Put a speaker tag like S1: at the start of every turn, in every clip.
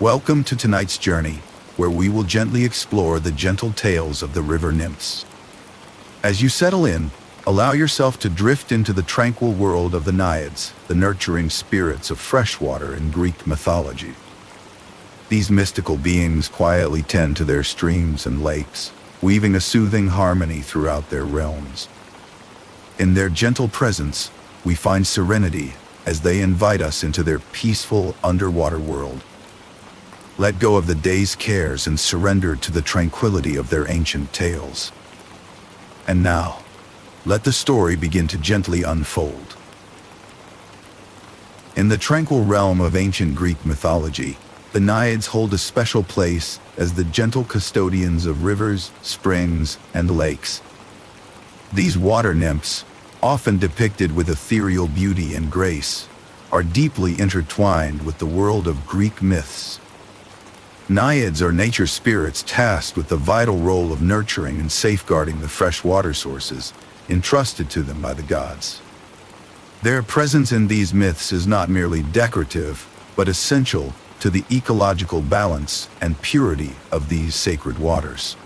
S1: Welcome to tonight's journey, where we will gently explore the gentle tales of the river nymphs. As you settle in, allow yourself to drift into the tranquil world of the Naiads, the nurturing spirits of freshwater in Greek mythology. These mystical beings quietly tend to their streams and lakes, weaving a soothing harmony throughout their realms. In their gentle presence, we find serenity as they invite us into their peaceful underwater world. Let go of the day's cares and surrender to the tranquility of their ancient tales. And now, let the story begin to gently unfold. In the tranquil realm of ancient Greek mythology, the Naiads hold a special place as the gentle custodians of rivers, springs, and lakes. These water nymphs, often depicted with ethereal beauty and grace, are deeply intertwined with the world of Greek myths. Naiads are nature spirits tasked with the vital role of nurturing and safeguarding the fresh water sources entrusted to them by the gods. Their presence in these myths is not merely decorative, but essential to the ecological balance and purity of these sacred waters.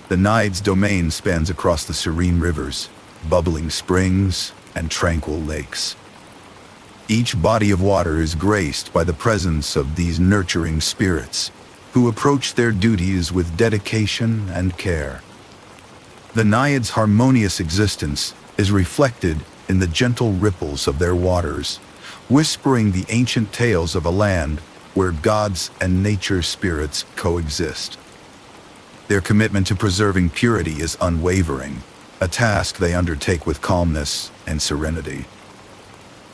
S1: The Naiads' domain spans across the serene rivers, bubbling springs, and tranquil lakes. Each body of water is graced by the presence of these nurturing spirits, who approach their duties with dedication and care. The Naiads' harmonious existence is reflected in the gentle ripples of their waters, whispering the ancient tales of a land where gods and nature spirits coexist. Their commitment to preserving purity is unwavering, a task they undertake with calmness and serenity.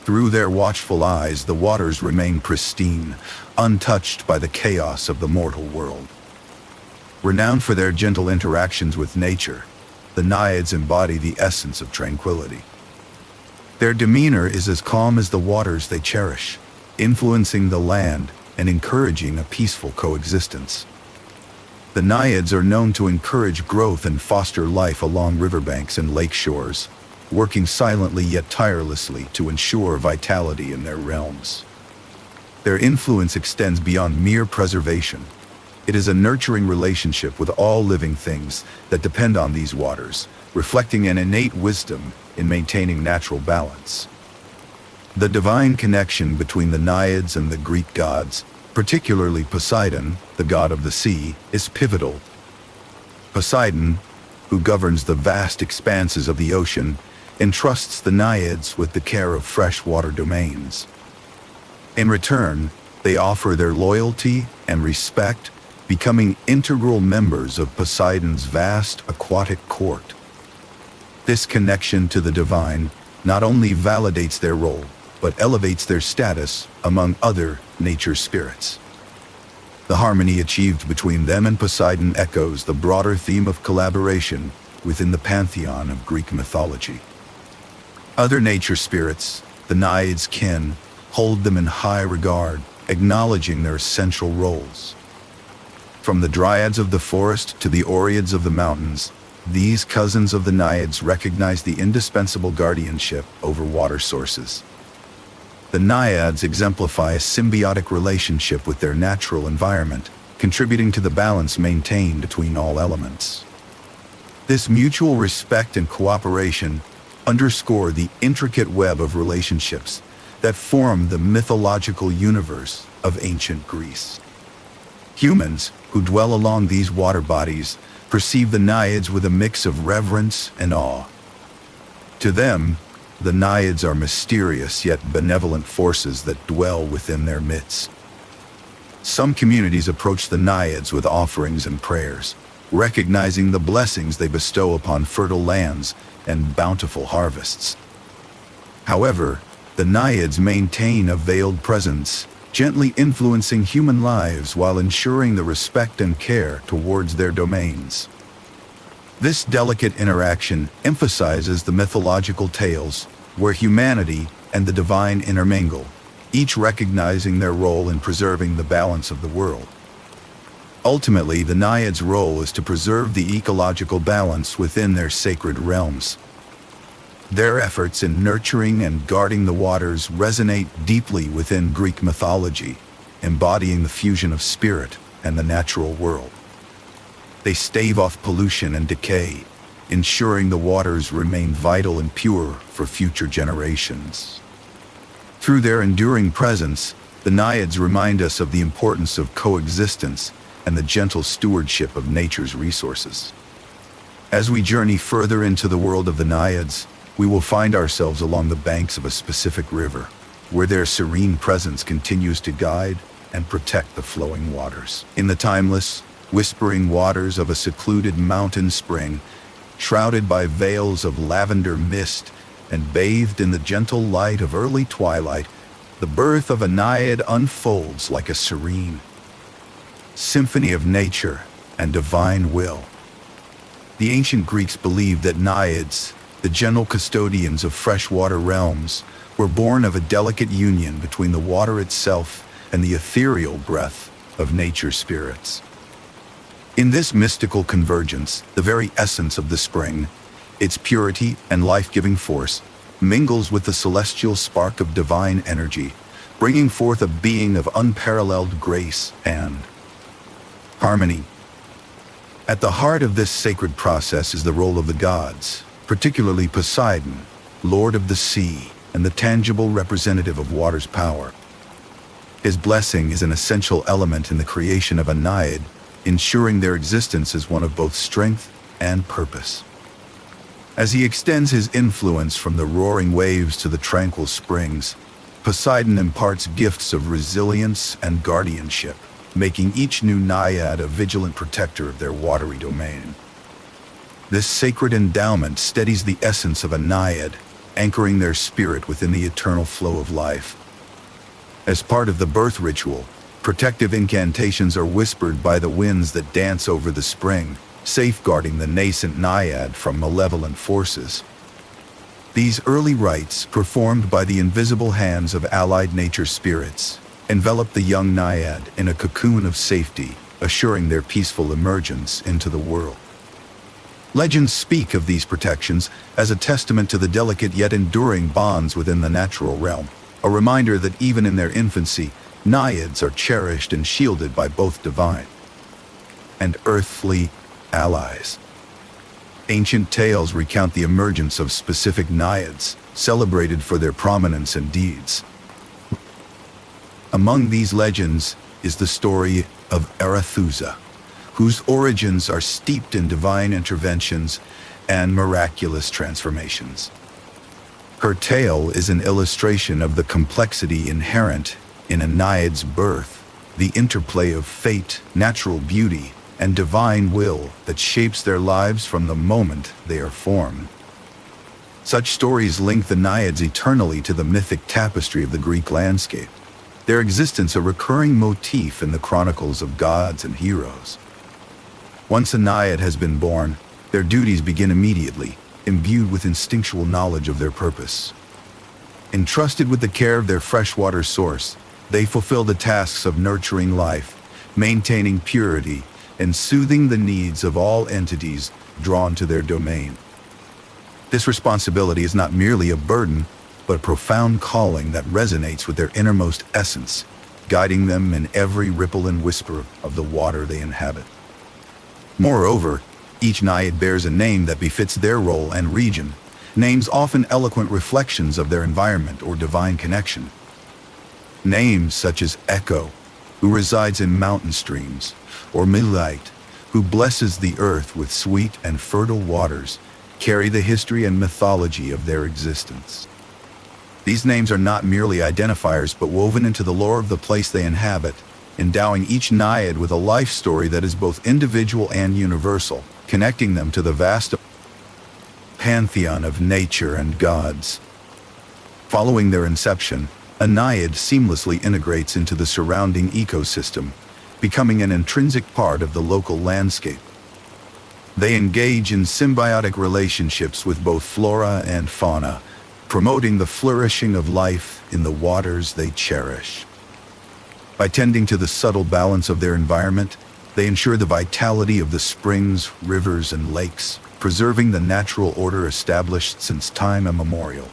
S1: Through their watchful eyes, the waters remain pristine, untouched by the chaos of the mortal world. Renowned for their gentle interactions with nature, the Naiads embody the essence of tranquility. Their demeanor is as calm as the waters they cherish, influencing the land and encouraging a peaceful coexistence. The Naiads are known to encourage growth and foster life along riverbanks and lake shores, working silently yet tirelessly to ensure vitality in their realms. Their influence extends beyond mere preservation. It is a nurturing relationship with all living things that depend on these waters, reflecting an innate wisdom in maintaining natural balance. The divine connection between the Naiads and the Greek gods, particularly Poseidon, the god of the sea, is pivotal. Poseidon, who governs the vast expanses of the ocean, entrusts the Naiads with the care of freshwater domains. In return, they offer their loyalty and respect, becoming integral members of Poseidon's vast aquatic court. This connection to the divine not only validates their role, but elevates their status among other nature spirits. The harmony achieved between them and Poseidon echoes the broader theme of collaboration within the pantheon of Greek mythology. Other nature spirits, the Naiads' kin, hold them in high regard, acknowledging their essential roles. From the dryads of the forest to the oreads of the mountains, these cousins of the Naiads recognize the indispensable guardianship over water sources. The Naiads exemplify a symbiotic relationship with their natural environment, contributing to the balance maintained between all elements. This mutual respect and cooperation underscore the intricate web of relationships that form the mythological universe of ancient Greece. Humans who dwell along these water bodies perceive the Naiads with a mix of reverence and awe. To them, the Naiads are mysterious yet benevolent forces that dwell within their midst. Some communities approach the Naiads with offerings and prayers, recognizing the blessings they bestow upon fertile lands and bountiful harvests. However, the Naiads maintain a veiled presence, gently influencing human lives while ensuring the respect and care towards their domains. This delicate interaction emphasizes the mythological tales where humanity and the divine intermingle, each recognizing their role in preserving the balance of the world. Ultimately, the Naiads' role is to preserve the ecological balance within their sacred realms. Their efforts in nurturing and guarding the waters resonate deeply within Greek mythology, embodying the fusion of spirit and the natural world. They stave off pollution and decay, ensuring the waters remain vital and pure for future generations. Through their enduring presence, the Naiads remind us of the importance of coexistence and the gentle stewardship of nature's resources. As we journey further into the world of the Naiads, we will find ourselves along the banks of a specific river, where their serene presence continues to guide and protect the flowing waters. In the timeless, whispering waters of a secluded mountain spring, shrouded by veils of lavender mist and bathed in the gentle light of early twilight, the birth of a Naiad unfolds like a serene symphony of nature and divine will. The ancient Greeks believed that Naiads, the gentle custodians of freshwater realms, were born of a delicate union between the water itself and the ethereal breath of nature spirits. In this mystical convergence, the very essence of the spring, its purity and life-giving force, mingles with the celestial spark of divine energy, bringing forth a being of unparalleled grace and harmony. At the heart of this sacred process is the role of the gods, particularly Poseidon, lord of the sea and the tangible representative of water's power. His blessing is an essential element in the creation of a Naiad, ensuring their existence is one of both strength and purpose. As he extends his influence from the roaring waves to the tranquil springs, Poseidon imparts gifts of resilience and guardianship, making each new Naiad a vigilant protector of their watery domain. This sacred endowment steadies the essence of a Naiad, anchoring their spirit within the eternal flow of life. As part of the birth ritual, protective incantations are whispered by the winds that dance over the spring, safeguarding the nascent Naiad from malevolent forces. These early rites, performed by the invisible hands of allied nature spirits, envelop the young Naiad in a cocoon of safety, assuring their peaceful emergence into the world. Legends speak of these protections as a testament to the delicate yet enduring bonds within the natural realm, a reminder that even in their infancy, Naiads are cherished and shielded by both divine and earthly allies. Ancient tales recount the emergence of specific Naiads, celebrated for their prominence and deeds. Among these legends is the story of Arethusa, whose origins are steeped in divine interventions and miraculous transformations. Her tale is an illustration of the complexity inherent in a Naiad's birth, the interplay of fate, natural beauty, and divine will that shapes their lives from the moment they are formed. Such stories link the Naiads eternally to the mythic tapestry of the Greek landscape, their existence a recurring motif in the chronicles of gods and heroes. Once a Naiad has been born, their duties begin immediately, imbued with instinctual knowledge of their purpose. Entrusted with the care of their freshwater source, they fulfill the tasks of nurturing life, maintaining purity, and soothing the needs of all entities drawn to their domain. This responsibility is not merely a burden, but a profound calling that resonates with their innermost essence, guiding them in every ripple and whisper of the water they inhabit. Moreover, each Naiad bears a name that befits their role and region, names often eloquent reflections of their environment or divine connection. Names such as Echo, who resides in mountain streams, or Midlight, who blesses the earth with sweet and fertile waters, carry the history and mythology of their existence. These names are not merely identifiers but woven into the lore of the place they inhabit, endowing each Naiad with a life story that is both individual and universal, connecting them to the vast pantheon of nature and gods. Following their inception, a Naiad seamlessly integrates into the surrounding ecosystem, becoming an intrinsic part of the local landscape. They engage in symbiotic relationships with both flora and fauna, promoting the flourishing of life in the waters they cherish. By tending to the subtle balance of their environment, they ensure the vitality of the springs, rivers, and lakes, preserving the natural order established since time immemorial.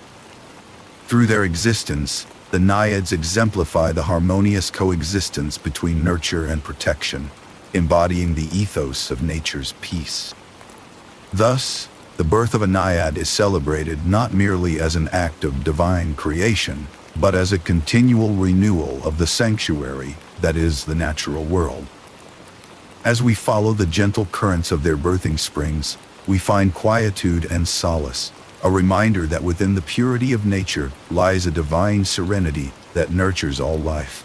S1: Through their existence, The Naiads exemplify the harmonious coexistence between nurture and protection, embodying the ethos of nature's peace. Thus, the birth of a Naiad is celebrated not merely as an act of divine creation, but as a continual renewal of the sanctuary that is the natural world. As we follow the gentle currents of their birthing springs, we find quietude and solace, a reminder that within the purity of nature lies a divine serenity that nurtures all life.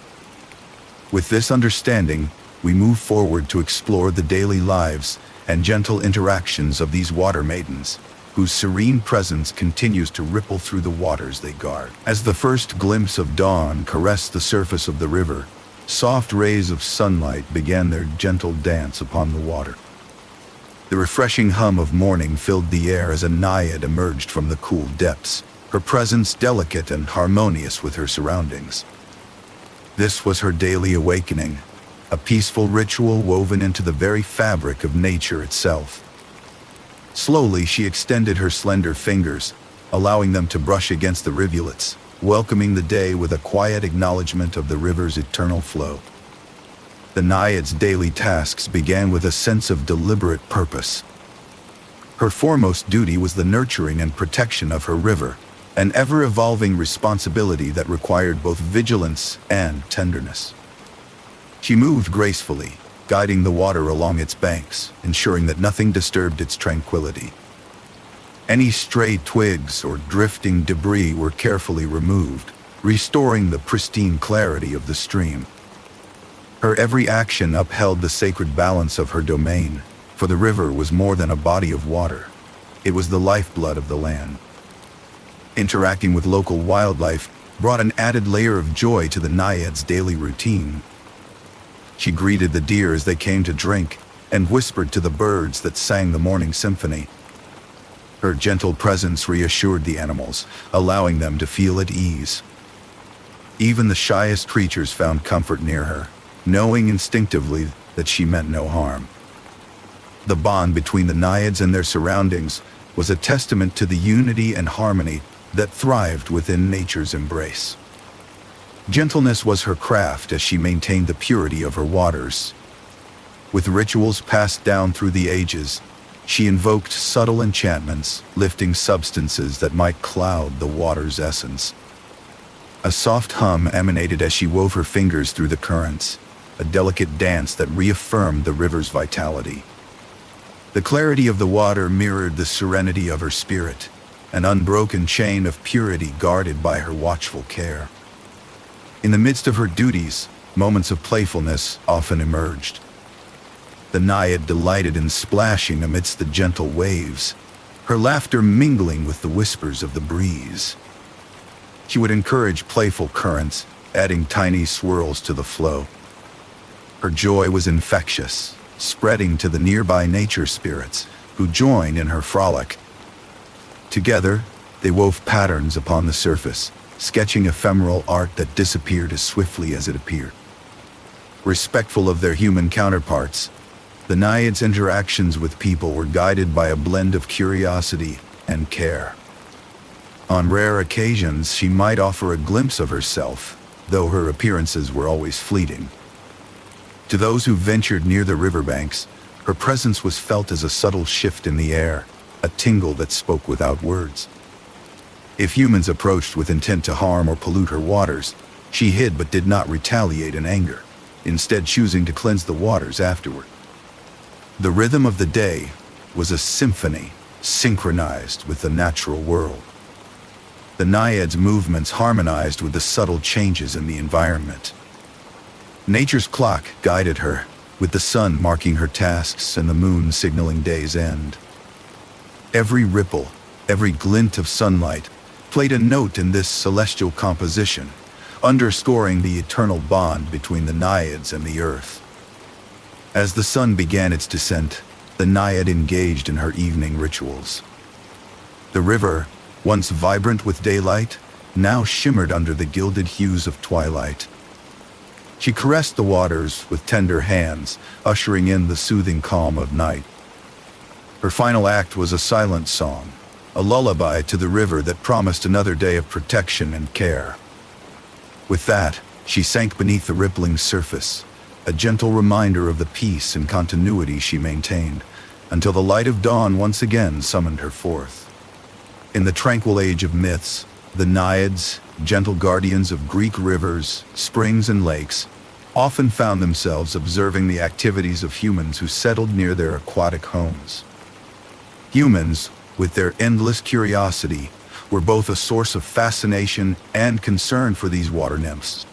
S1: With this understanding, we move forward to explore the daily lives and gentle interactions of these water maidens, whose serene presence continues to ripple through the waters they guard. As the first glimpse of dawn caressed the surface of the river, soft rays of sunlight began their gentle dance upon the water. The refreshing hum of morning filled the air as a Naiad emerged from the cool depths, her presence delicate and harmonious with her surroundings. This was her daily awakening, a peaceful ritual woven into the very fabric of nature itself. Slowly, she extended her slender fingers, allowing them to brush against the rivulets, welcoming the day with a quiet acknowledgement of the river's eternal flow. The Naiad's daily tasks began with a sense of deliberate purpose. Her foremost duty was the nurturing and protection of her river, an ever-evolving responsibility that required both vigilance and tenderness. She moved gracefully, guiding the water along its banks, ensuring that nothing disturbed its tranquility. Any stray twigs or drifting debris were carefully removed, restoring the pristine clarity of the stream. Her every action upheld the sacred balance of her domain, for the river was more than a body of water. It was the lifeblood of the land. Interacting with local wildlife brought an added layer of joy to the Naiad's daily routine. She greeted the deer as they came to drink and whispered to the birds that sang the morning symphony. Her gentle presence reassured the animals, allowing them to feel at ease. Even the shyest creatures found comfort near her, knowing instinctively that she meant no harm. The bond between the Naiads and their surroundings was a testament to the unity and harmony that thrived within nature's embrace. Gentleness was her craft as she maintained the purity of her waters. With rituals passed down through the ages, she invoked subtle enchantments, lifting substances that might cloud the water's essence. A soft hum emanated as she wove her fingers through the currents, a delicate dance that reaffirmed the river's vitality. The clarity of the water mirrored the serenity of her spirit, an unbroken chain of purity guarded by her watchful care. In the midst of her duties, moments of playfulness often emerged. The Naiad delighted in splashing amidst the gentle waves, her laughter mingling with the whispers of the breeze. She would encourage playful currents, adding tiny swirls to the flow. Her joy was infectious, spreading to the nearby nature spirits, who joined in her frolic. Together, they wove patterns upon the surface, sketching ephemeral art that disappeared as swiftly as it appeared. Respectful of their human counterparts, the Naiads' interactions with people were guided by a blend of curiosity and care. On rare occasions, she might offer a glimpse of herself, though her appearances were always fleeting. To those who ventured near the riverbanks, her presence was felt as a subtle shift in the air, a tingle that spoke without words. If humans approached with intent to harm or pollute her waters, she hid but did not retaliate in anger, instead choosing to cleanse the waters afterward. The rhythm of the day was a symphony, synchronized with the natural world. The Naiads' movements harmonized with the subtle changes in the environment. Nature's clock guided her, with the sun marking her tasks and the moon signaling day's end. Every ripple, every glint of sunlight, played a note in this celestial composition, underscoring the eternal bond between the Naiads and the earth. As the sun began its descent, the Naiad engaged in her evening rituals. The river, once vibrant with daylight, now shimmered under the gilded hues of twilight. She caressed the waters with tender hands, ushering in the soothing calm of night. Her final act was a silent song, a lullaby to the river that promised another day of protection and care. With that, she sank beneath the rippling surface, a gentle reminder of the peace and continuity she maintained, until the light of dawn once again summoned her forth. In the tranquil age of myths, the Naiads, gentle guardians of Greek rivers, springs, and lakes, often found themselves observing the activities of humans who settled near their aquatic homes. Humans, with their endless curiosity, were both a source of fascination and concern for these water nymphs.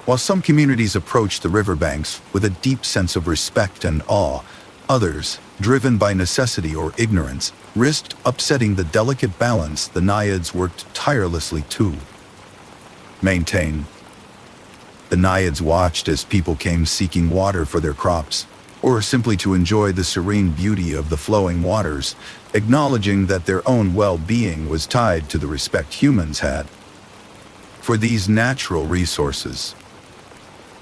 S1: While some communities approached the riverbanks with a deep sense of respect and awe, others, driven by necessity or ignorance, risked upsetting the delicate balance the Naiads worked tirelessly to maintain. The Naiads watched as people came seeking water for their crops, or simply to enjoy the serene beauty of the flowing waters, acknowledging that their own well-being was tied to the respect humans had for these natural resources.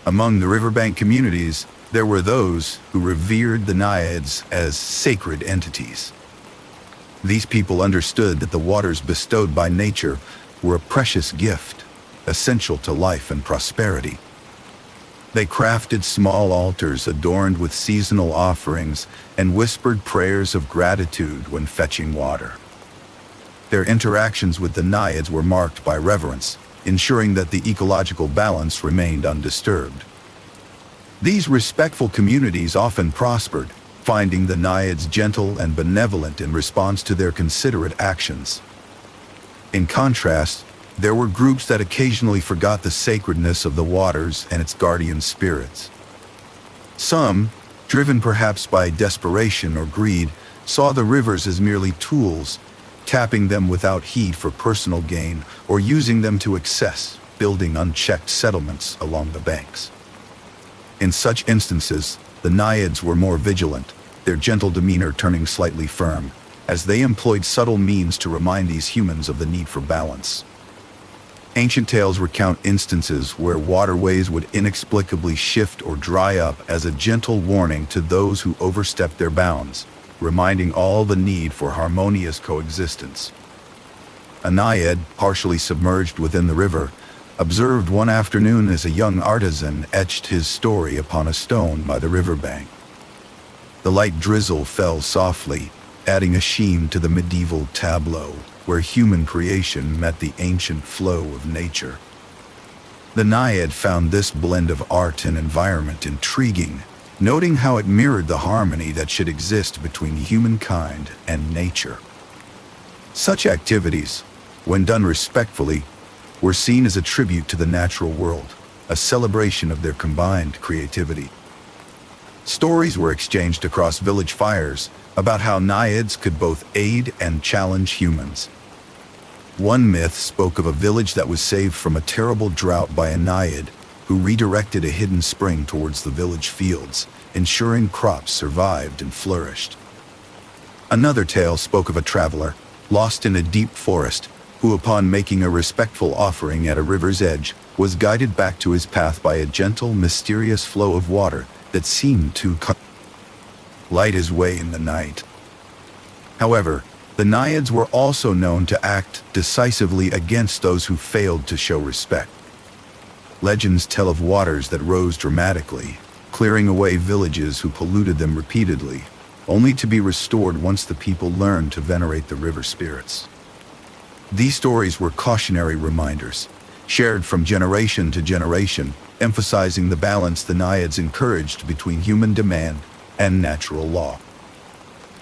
S1: Among the riverbank communities, there were those who revered the Naiads as sacred entities. These people understood that the waters bestowed by nature were a precious gift, essential to life and prosperity. They crafted small altars adorned with seasonal offerings and whispered prayers of gratitude when fetching water. Their interactions with the Naiads were marked by reverence, ensuring that the ecological balance remained undisturbed. These respectful communities often prospered, finding the Naiads gentle and benevolent in response to their considerate actions. In contrast, there were groups that occasionally forgot the sacredness of the waters and its guardian spirits. Some, driven perhaps by desperation or greed, saw the rivers as merely tools, tapping them without heed for personal gain or using them to excess, building unchecked settlements along the banks. In such instances, the Naiads were more vigilant, their gentle demeanor turning slightly firm, as they employed subtle means to remind these humans of the need for balance. Ancient tales recount instances where waterways would inexplicably shift or dry up as a gentle warning to those who overstepped their bounds, reminding all the need for harmonious coexistence. A Naiad, partially submerged within the river, observed one afternoon as a young artisan etched his story upon a stone by the riverbank. The light drizzle fell softly, adding a sheen to the medieval tableau, where human creation met the ancient flow of nature. The Naiad found this blend of art and environment intriguing, noting how it mirrored the harmony that should exist between humankind and nature. Such activities, when done respectfully, were seen as a tribute to the natural world, a celebration of their combined creativity. Stories were exchanged across village fires about how Naiads could both aid and challenge humans. One myth spoke of a village that was saved from a terrible drought by a Naiad who redirected a hidden spring towards the village fields, ensuring crops survived and flourished. Another tale spoke of a traveler, lost in a deep forest, who upon making a respectful offering at a river's edge, was guided back to his path by a gentle, mysterious flow of water that seemed to light his way in the night. However, the Naiads were also known to act decisively against those who failed to show respect. Legends tell of waters that rose dramatically, clearing away villages who polluted them repeatedly, only to be restored once the people learned to venerate the river spirits. These stories were cautionary reminders, shared from generation to generation, emphasizing the balance the Naiads encouraged between human demand and natural law.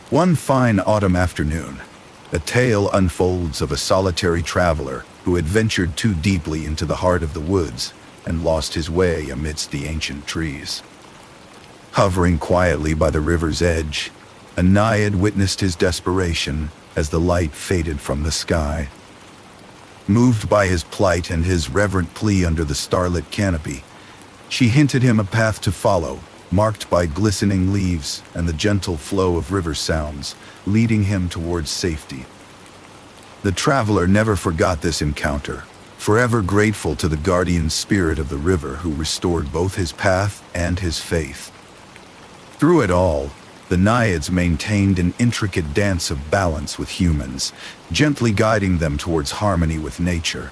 S1: One fine autumn afternoon, a tale unfolds of a solitary traveler who had ventured too deeply into the heart of the woods and lost his way amidst the ancient trees. Hovering quietly by the river's edge, a Naiad witnessed his desperation as the light faded from the sky. Moved by his plight and his reverent plea under the starlit canopy, she hinted him a path to follow, marked by glistening leaves and the gentle flow of river sounds, leading him towards safety. The traveler never forgot this encounter, forever grateful to the guardian spirit of the river who restored both his path and his faith. Through it all, the Naiads maintained an intricate dance of balance with humans, gently guiding them towards harmony with nature.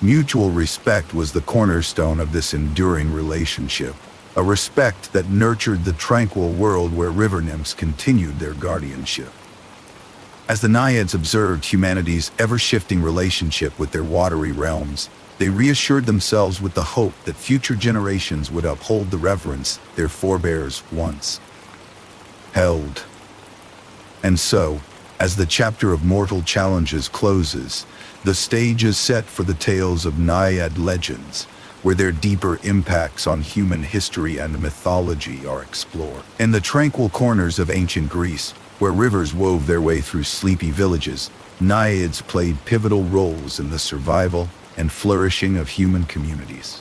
S1: Mutual respect was the cornerstone of this enduring relationship, a respect that nurtured the tranquil world where river nymphs continued their guardianship. As the Naiads observed humanity's ever-shifting relationship with their watery realms, they reassured themselves with the hope that future generations would uphold the reverence their forebears once held. And so, as the chapter of mortal challenges closes, the stage is set for the tales of Naiad legends, where their deeper impacts on human history and mythology are explored. In the tranquil corners of ancient Greece, where rivers wove their way through sleepy villages, Naiads played pivotal roles in the survival and flourishing of human communities.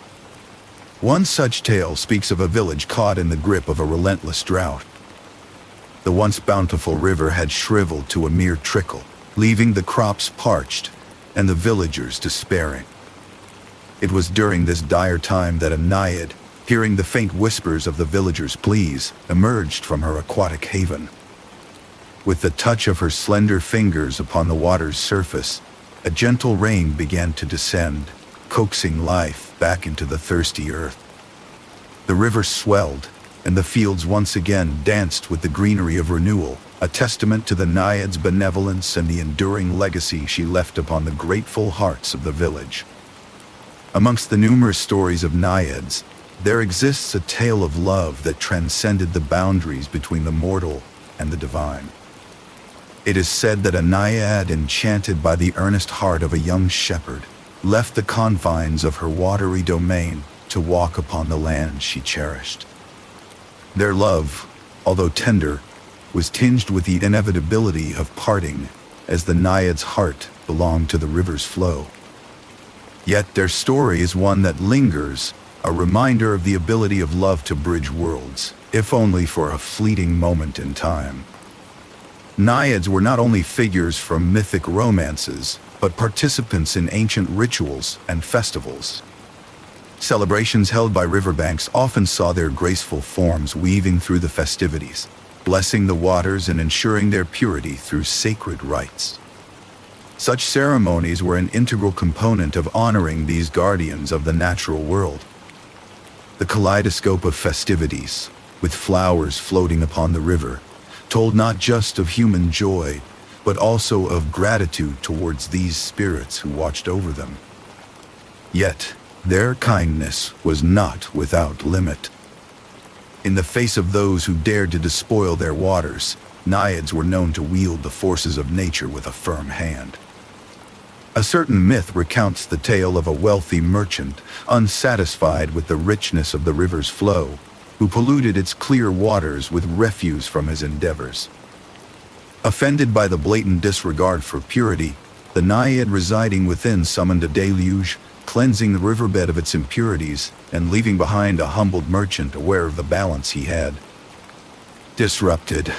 S1: One such tale speaks of a village caught in the grip of a relentless drought. The once bountiful river had shriveled to a mere trickle, leaving the crops parched and the villagers despairing. It was during this dire time that a Naiad, hearing the faint whispers of the villagers' pleas, emerged from her aquatic haven. With the touch of her slender fingers upon the water's surface, a gentle rain began to descend, coaxing life back into the thirsty earth. The river swelled, and the fields once again danced with the greenery of renewal, a testament to the Naiad's benevolence and the enduring legacy she left upon the grateful hearts of the village. Amongst the numerous stories of Naiads, there exists a tale of love that transcended the boundaries between the mortal and the divine. It is said that a Naiad enchanted by the earnest heart of a young shepherd left the confines of her watery domain to walk upon the land she cherished. Their love, although tender, was tinged with the inevitability of parting, as the Naiad's heart belonged to the river's flow. Yet their story is one that lingers, a reminder of the ability of love to bridge worlds, if only for a fleeting moment in time. Naiads were not only figures from mythic romances, but participants in ancient rituals and festivals. Celebrations held by riverbanks often saw their graceful forms weaving through the festivities, blessing the waters and ensuring their purity through sacred rites. Such ceremonies were an integral component of honoring these guardians of the natural world. The kaleidoscope of festivities, with flowers floating upon the river, told not just of human joy, but also of gratitude towards these spirits who watched over them. Yet, their kindness was not without limit. In the face of those who dared to despoil their waters, Naiads were known to wield the forces of nature with a firm hand. A certain myth recounts the tale of a wealthy merchant, unsatisfied with the richness of the river's flow, who polluted its clear waters with refuse from his endeavors. Offended by the blatant disregard for purity, the Naiad residing within summoned a deluge, cleansing the riverbed of its impurities and leaving behind a humbled merchant aware of the balance he had disrupted.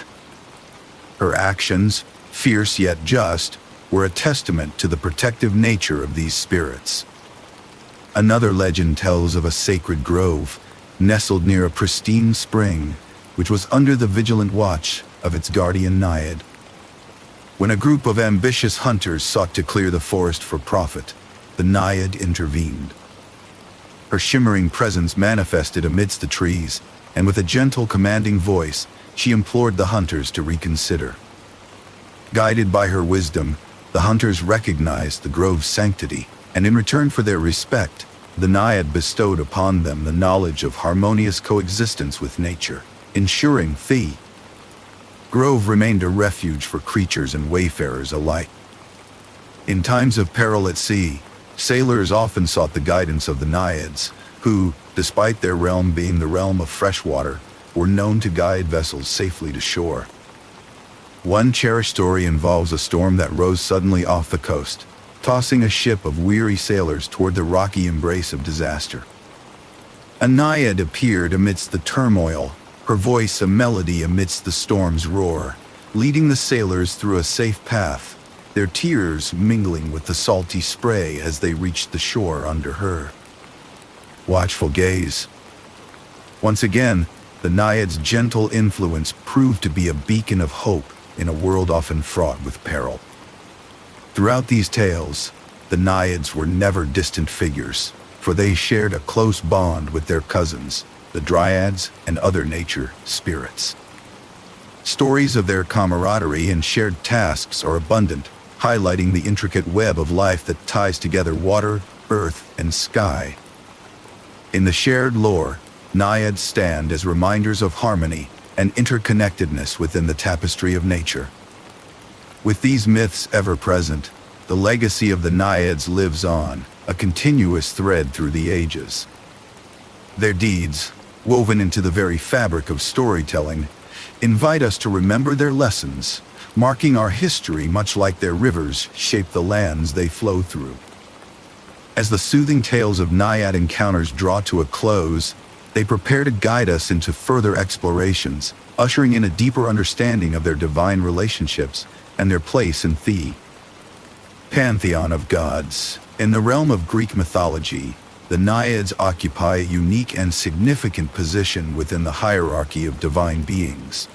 S1: Her actions, fierce yet just, were a testament to the protective nature of these spirits. Another legend tells of a sacred grove, nestled near a pristine spring, which was under the vigilant watch of its guardian Naiad. When a group of ambitious hunters sought to clear the forest for profit, the Naiad intervened. Her shimmering presence manifested amidst the trees, and with a gentle, commanding voice, she implored the hunters to reconsider. Guided by her wisdom, the hunters recognized the grove's sanctity, and in return for their respect, the Naiad bestowed upon them the knowledge of harmonious coexistence with nature, ensuring the grove remained a refuge for creatures and wayfarers alike. In times of peril at sea, sailors often sought the guidance of the Naiads, who, despite their realm being the realm of freshwater, were known to guide vessels safely to shore. One cherished story involves a storm that rose suddenly off the coast, tossing a ship of weary sailors toward the rocky embrace of disaster. A Naiad appeared amidst the turmoil, her voice a melody amidst the storm's roar, leading the sailors through a safe path, their tears mingling with the salty spray as they reached the shore under her watchful gaze. Once again, the Naiad's gentle influence proved to be a beacon of hope in a world often fraught with peril. Throughout these tales, the Naiads were never distant figures, for they shared a close bond with their cousins, the Dryads and other nature spirits. Stories of their camaraderie and shared tasks are abundant, highlighting the intricate web of life that ties together water, earth, and sky. In the shared lore, Naiads stand as reminders of harmony and interconnectedness within the tapestry of nature. With these myths ever present, the legacy of the Naiads lives on, a continuous thread through the ages. Their deeds, woven into the very fabric of storytelling, invite us to remember their lessons, marking our history much like their rivers shape the lands they flow through. As the soothing tales of Naiad encounters draw to a close, they prepare to guide us into further explorations, ushering in a deeper understanding of their divine relationships and their place in the pantheon of gods. In the realm of Greek mythology, the Naiads occupy a unique and significant position within the hierarchy of divine beings.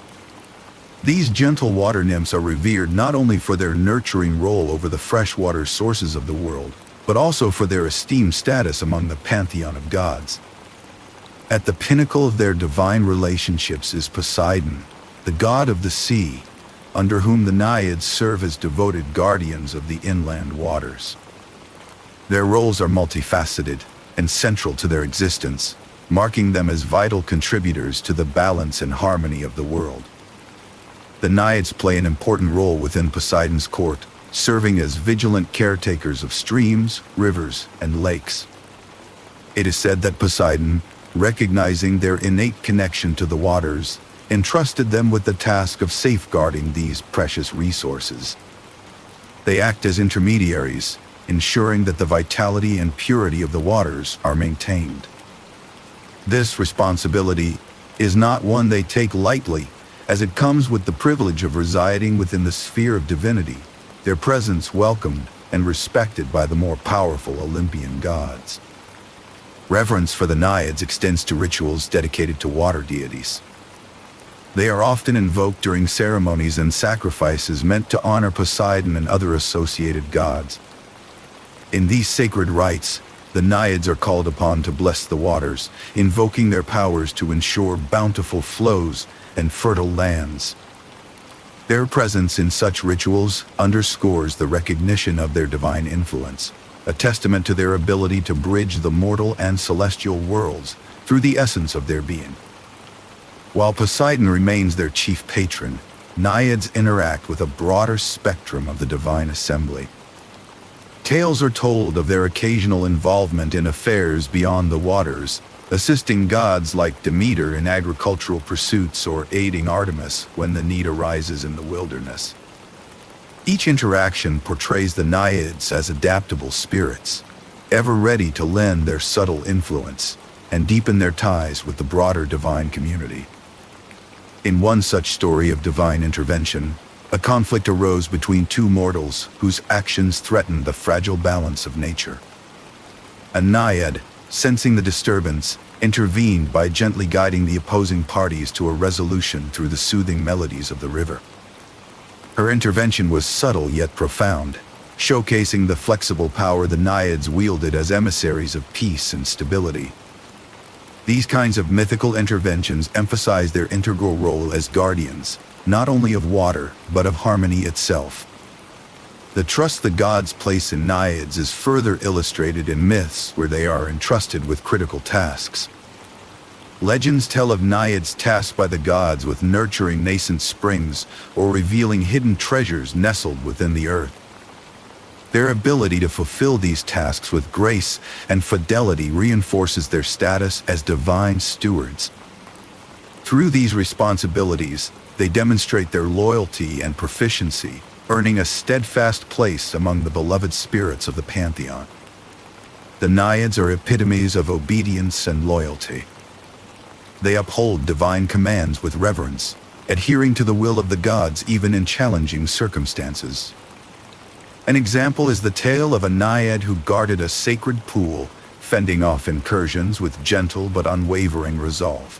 S1: These gentle water nymphs are revered not only for their nurturing role over the freshwater sources of the world, but also for their esteemed status among the pantheon of gods. At the pinnacle of their divine relationships is Poseidon, the god of the sea, under whom the Naiads serve as devoted guardians of the inland waters. Their roles are multifaceted and central to their existence, marking them as vital contributors to the balance and harmony of the world. The Naiads play an important role within Poseidon's court, serving as vigilant caretakers of streams, rivers, and lakes. It is said that Poseidon, recognizing their innate connection to the waters, entrusted them with the task of safeguarding these precious resources. They act as intermediaries, ensuring that the vitality and purity of the waters are maintained. This responsibility is not one they take lightly, as it comes with the privilege of residing within the sphere of divinity, their presence welcomed and respected by the more powerful Olympian gods. Reverence for the Naiads extends to rituals dedicated to water deities. They are often invoked during ceremonies and sacrifices meant to honor Poseidon and other associated gods. In these sacred rites, the Naiads are called upon to bless the waters, invoking their powers to ensure bountiful flows and fertile lands. Their presence in such rituals underscores the recognition of their divine influence, a testament to their ability to bridge the mortal and celestial worlds through the essence of their being. While Poseidon remains their chief patron, Naiads interact with a broader spectrum of the divine assembly. Tales are told of their occasional involvement in affairs beyond the waters, assisting gods like Demeter in agricultural pursuits or aiding Artemis when the need arises in the wilderness. Each interaction portrays the Naiads as adaptable spirits, ever ready to lend their subtle influence and deepen their ties with the broader divine community. In one such story of divine intervention, a conflict arose between two mortals whose actions threatened the fragile balance of nature. A Naiad, sensing the disturbance, intervened by gently guiding the opposing parties to a resolution through the soothing melodies of the river. Her intervention was subtle yet profound, showcasing the flexible power the Naiads wielded as emissaries of peace and stability. These kinds of mythical interventions emphasize their integral role as guardians, not only of water, but of harmony itself. The trust the gods place in Naiads is further illustrated in myths where they are entrusted with critical tasks. Legends tell of Naiads tasked by the gods with nurturing nascent springs or revealing hidden treasures nestled within the earth. Their ability to fulfill these tasks with grace and fidelity reinforces their status as divine stewards. Through these responsibilities, they demonstrate their loyalty and proficiency, earning a steadfast place among the beloved spirits of the pantheon. The Naiads are epitomes of obedience and loyalty. They uphold divine commands with reverence, adhering to the will of the gods even in challenging circumstances. An example is the tale of a Naiad who guarded a sacred pool, fending off incursions with gentle but unwavering resolve.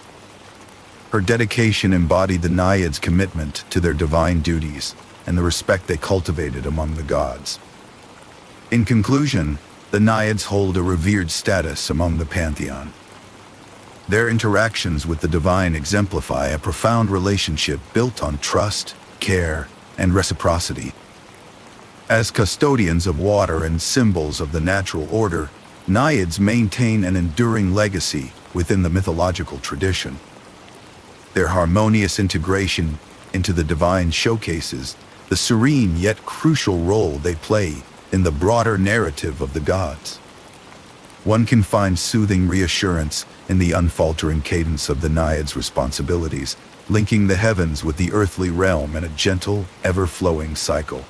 S1: Her dedication embodied the Naiads' commitment to their divine duties and the respect they cultivated among the gods. In conclusion, the Naiads hold a revered status among the pantheon. Their interactions with the divine exemplify a profound relationship built on trust, care, and reciprocity. As custodians of water and symbols of the natural order, Naiads maintain an enduring legacy within the mythological tradition. Their harmonious integration into the divine showcases the serene yet crucial role they play in the broader narrative of the gods. One can find soothing reassurance in the unfaltering cadence of the Naiads' responsibilities, linking the heavens with the earthly realm in a gentle, ever-flowing cycle.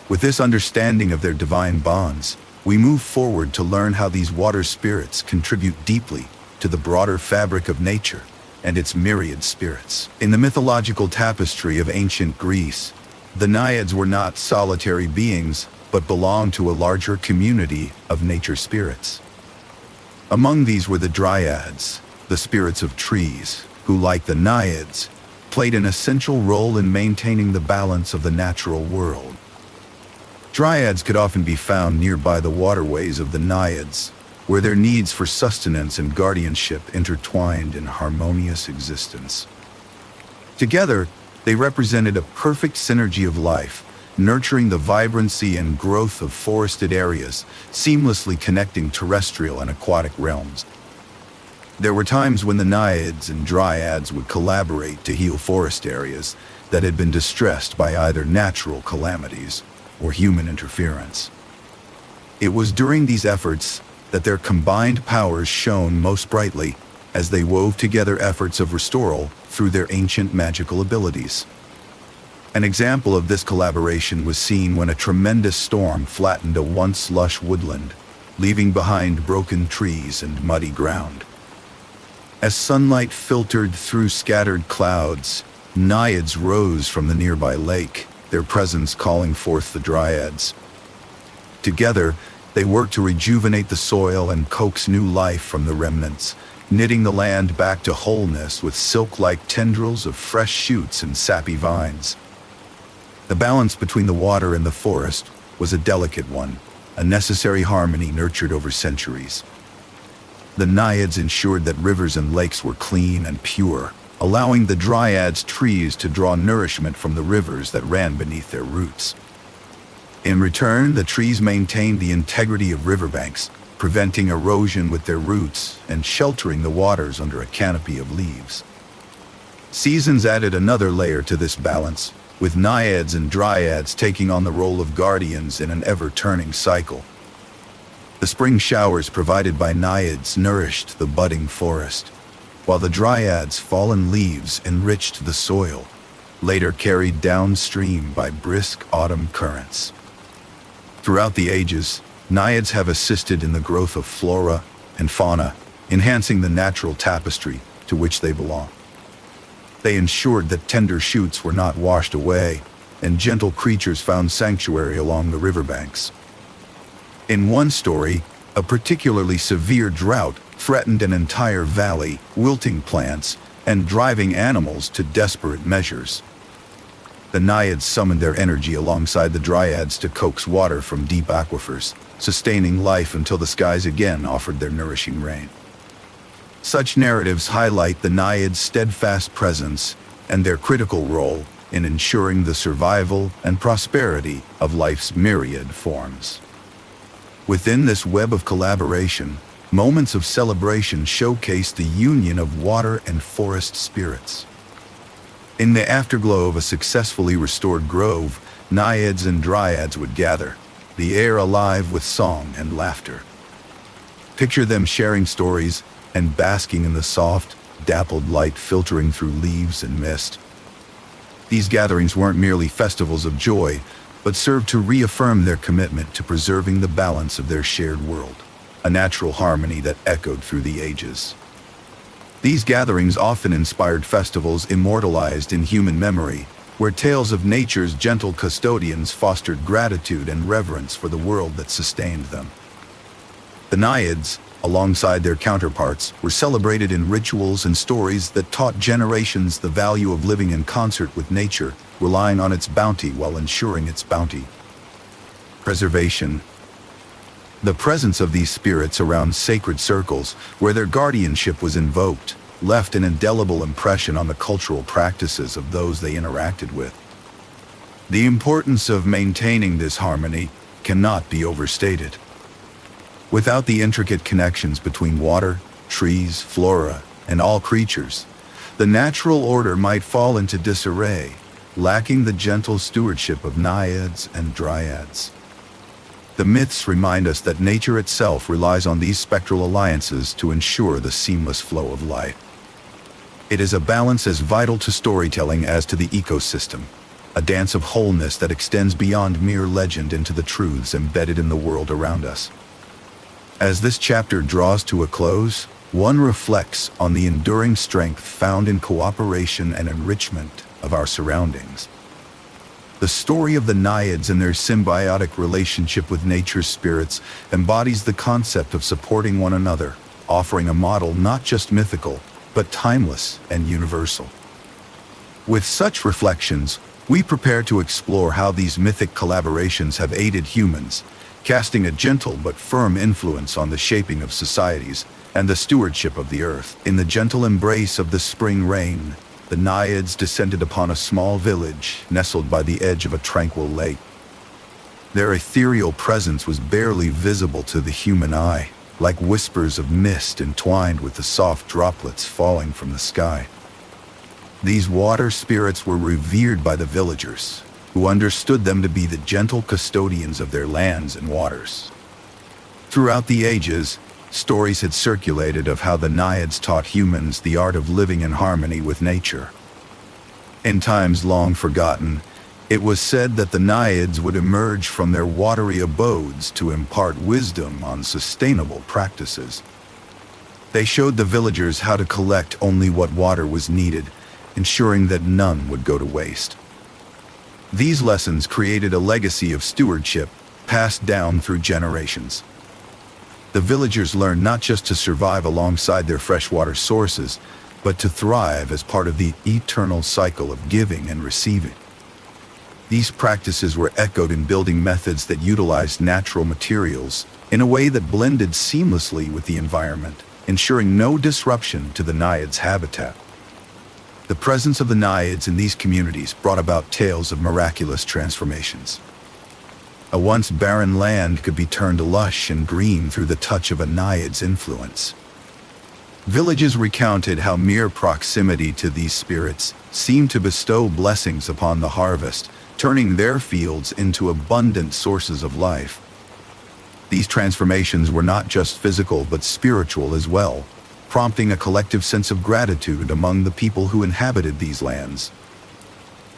S1: With this understanding of their divine bonds, we move forward to learn how these water spirits contribute deeply to the broader fabric of nature and its myriad spirits. In the mythological tapestry of ancient Greece, the Naiads were not solitary beings, but belonged to a larger community of nature spirits. Among these were the Dryads, the spirits of trees, who, like the Naiads, played an essential role in maintaining the balance of the natural world. Dryads could often be found nearby the waterways of the Naiads, where their needs for sustenance and guardianship intertwined in harmonious existence. Together, they represented a perfect synergy of life, nurturing the vibrancy and growth of forested areas, seamlessly connecting terrestrial and aquatic realms. There were times when the Naiads and Dryads would collaborate to heal forest areas that had been distressed by either natural calamities or human interference. It was during these efforts that their combined powers shone most brightly as they wove together efforts of restoral through their ancient magical abilities. An example of this collaboration was seen when a tremendous storm flattened a once lush woodland, leaving behind broken trees and muddy ground. As sunlight filtered through scattered clouds, Naiads rose from the nearby lake, their presence calling forth the Dryads. Together, they worked to rejuvenate the soil and coax new life from the remnants, knitting the land back to wholeness with silk-like tendrils of fresh shoots and sappy vines. The balance between the water and the forest was a delicate one, a necessary harmony nurtured over centuries. The Naiads ensured that rivers and lakes were clean and pure, allowing the Dryads' trees to draw nourishment from the rivers that ran beneath their roots. In return, the trees maintained the integrity of riverbanks, preventing erosion with their roots and sheltering the waters under a canopy of leaves. Seasons added another layer to this balance, with Naiads and Dryads taking on the role of guardians in an ever-turning cycle. The spring showers provided by Naiads nourished the budding forest, while the Dryads' fallen leaves enriched the soil, later carried downstream by brisk autumn currents. Throughout the ages, Naiads have assisted in the growth of flora and fauna, enhancing the natural tapestry to which they belong. They ensured that tender shoots were not washed away, and gentle creatures found sanctuary along the riverbanks. In one story, a particularly severe drought threatened an entire valley, wilting plants and driving animals to desperate measures. The Naiads summoned their energy alongside the Dryads to coax water from deep aquifers, sustaining life until the skies again offered their nourishing rain. Such narratives highlight the Naiads' steadfast presence and their critical role in ensuring the survival and prosperity of life's myriad forms. Within this web of collaboration, moments of celebration showcase the union of water and forest spirits. In the afterglow of a successfully restored grove, Naiads and Dryads would gather, the air alive with song and laughter. Picture them sharing stories and basking in the soft, dappled light filtering through leaves and mist. These gatherings weren't merely festivals of joy, but served to reaffirm their commitment to preserving the balance of their shared world, a natural harmony that echoed through the ages. These gatherings often inspired festivals immortalized in human memory, where tales of nature's gentle custodians fostered gratitude and reverence for the world that sustained them. The Naiads, alongside their counterparts, were celebrated in rituals and stories that taught generations the value of living in concert with nature, relying on its bounty while ensuring its bounty. Preservation The presence of these spirits around sacred circles, where their guardianship was invoked, left an indelible impression on the cultural practices of those they interacted with. The importance of maintaining this harmony cannot be overstated. Without the intricate connections between water, trees, flora, and all creatures, the natural order might fall into disarray, lacking the gentle stewardship of naiads and dryads. The myths remind us that nature itself relies on these spectral alliances to ensure the seamless flow of life. It is a balance as vital to storytelling as to the ecosystem, a dance of wholeness that extends beyond mere legend into the truths embedded in the world around us. As this chapter draws to a close, one reflects on the enduring strength found in cooperation and enrichment of our surroundings. The story of the Naiads and their symbiotic relationship with nature's spirits embodies the concept of supporting one another, offering a model not just mythical, but timeless and universal. With such reflections, we prepare to explore how these mythic collaborations have aided humans, casting a gentle but firm influence on the shaping of societies and the stewardship of the earth. In the gentle embrace of the spring rain, the Naiads descended upon a small village nestled by the edge of a tranquil lake. Their ethereal presence was barely visible to the human eye, like whispers of mist entwined with the soft droplets falling from the sky. These water spirits were revered by the villagers, who understood them to be the gentle custodians of their lands and waters. Throughout the ages, stories had circulated of how the Naiads taught humans the art of living in harmony with nature. In times long forgotten, it was said that the Naiads would emerge from their watery abodes to impart wisdom on sustainable practices. They showed the villagers how to collect only what water was needed, ensuring that none would go to waste. These lessons created a legacy of stewardship passed down through generations. The villagers learned not just to survive alongside their freshwater sources, but to thrive as part of the eternal cycle of giving and receiving. These practices were echoed in building methods that utilized natural materials in a way that blended seamlessly with the environment, ensuring no disruption to the Naiads' habitat. The presence of the Naiads in these communities brought about tales of miraculous transformations. A once barren land could be turned lush and green through the touch of a Naiad's influence. Villages recounted how mere proximity to these spirits seemed to bestow blessings upon the harvest, turning their fields into abundant sources of life. These transformations were not just physical but spiritual as well, prompting a collective sense of gratitude among the people who inhabited these lands.